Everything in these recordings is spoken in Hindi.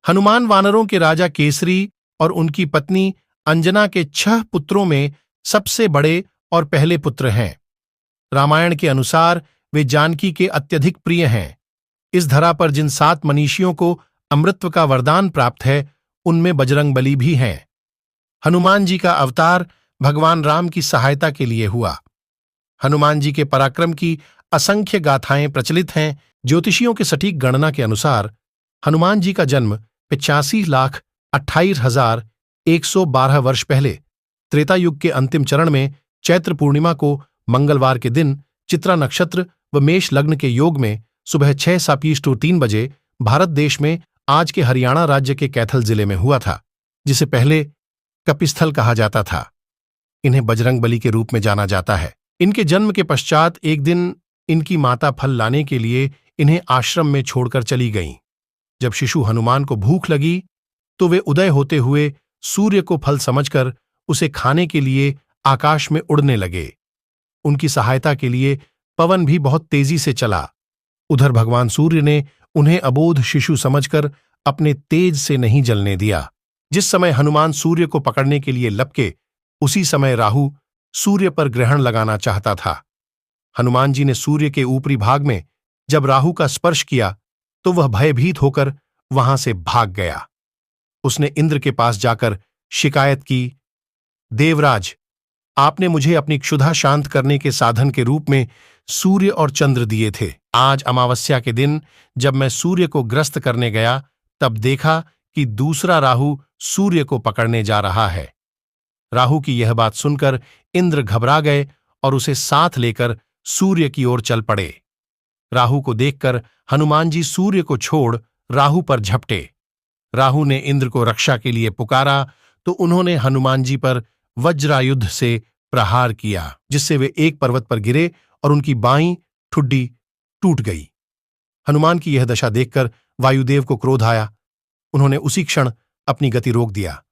हनुमान वानरों के राजा केसरी और उनकी पत्नी अंजना के 6 पुत्रों में सबसे बड़े और पहले पुत्र हैं। रामायण के अनुसार वे जानकी के अत्यधिक प्रिय हैं। इस धरा पर जिन 7 मनीषियों को अमृतत्व का वरदान प्राप्त है, उनमें बजरंगबली भी हैं। हनुमान जी का अवतार भगवान राम की सहायता के लिए हुआ। हनुमान जी के पराक्रम की असंख्य गाथाएं प्रचलित हैं। ज्योतिषियों के सटीक गणना के अनुसार हनुमान जी का जन्म 85,28,112 वर्ष पहले त्रेता युग के अंतिम चरण में चैत्र पूर्णिमा को मंगलवार के दिन चित्रा नक्षत्र व मेष लग्न के योग में सुबह 6:03 बजे भारत देश में आज के हरियाणा राज्य के कैथल जिले में हुआ था, जिसे पहले कपिस्थल कहा जाता था। इन्हें बजरंगबली के रूप में जाना जाता है। इनके जन्म के पश्चात एक दिन इनकी माता फल लाने के लिए इन्हें आश्रम में छोड़कर चली गईं। जब शिशु हनुमान को भूख लगी तो वे उदय होते हुए सूर्य को फल समझकर उसे खाने के लिए आकाश में उड़ने लगे। उनकी सहायता के लिए पवन भी बहुत तेजी से चला। उधर भगवान सूर्य ने उन्हें अबोध शिशु समझकर अपने तेज से नहीं जलने दिया। जिस समय हनुमान सूर्य को पकड़ने के लिए लपके, उसी समय राहु सूर्य पर ग्रहण लगाना चाहता था। हनुमान जी ने सूर्य के ऊपरी भाग में जब राहु का स्पर्श किया तो वह भयभीत होकर वहां से भाग गया। उसने इंद्र के पास जाकर शिकायत की, देवराज, आपने मुझे अपनी क्षुधा शांत करने के साधन के रूप में सूर्य और चंद्र दिए थे। आज अमावस्या के दिन जब मैं सूर्य को ग्रस्त करने गया, तब देखा कि दूसरा राहु सूर्य को पकड़ने जा रहा है। राहु की यह बात सुनकर इंद्र घबरा गए और उसे साथ लेकर सूर्य की ओर चल पड़े। राहु को देखकर हनुमान जी सूर्य को छोड़ राहु पर झपटे। राहु ने इंद्र को रक्षा के लिए पुकारा तो उन्होंने हनुमान जी पर वज्रायुध से प्रहार किया, जिससे वे एक पर्वत पर गिरे और उनकी बाईं ठुड्डी टूट गई। हनुमान की यह दशा देखकर वायुदेव को क्रोध आया। उन्होंने उसी क्षण अपनी गति रोक दिया।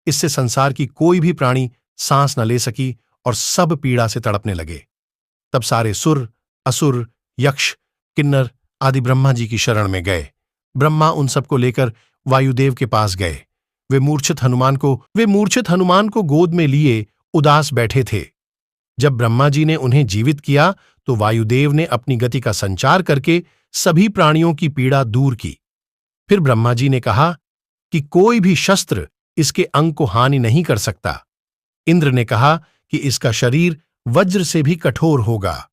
इससे संसार की कोई भी प्राणी सांस न ले सकी और सब पीड़ा से तड़पने लगे। तब सारे सुर, असुर, यक्ष, किन्नर आदि ब्रह्मा जी की शरण में गए। ब्रह्मा उन सबको लेकर वायुदेव के पास गए। वे मूर्छित हनुमान को गोद में लिए उदास बैठे थे। जब ब्रह्मा जी ने उन्हें जीवित किया तो वायुदेव ने अपनी गति का संचार करके सभी प्राणियों की पीड़ा दूर की। फिर ब्रह्मा जी ने कहा कि कोई भी शस्त्र इसके अंग को हानि नहीं कर सकता। इंद्र ने कहा कि इसका शरीर वज्र से भी कठोर होगा।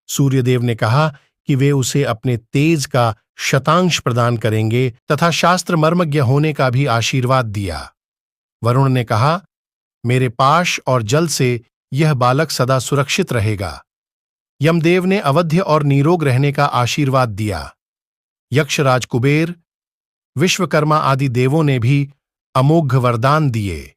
सूर्यदेव ने कहा कि वे उसे अपने तेज का शतांश प्रदान करेंगे तथा शास्त्र मर्मज्ञ होने का भी आशीर्वाद दिया। वरुण ने कहा, मेरे पाश और जल से यह बालक सदा सुरक्षित रहेगा। यमदेव ने अवध्य और निरोग रहने का आशीर्वाद दिया। यक्षराज कुबेर, विश्वकर्मा आदि देवों ने भी अमोघ वरदान दिए।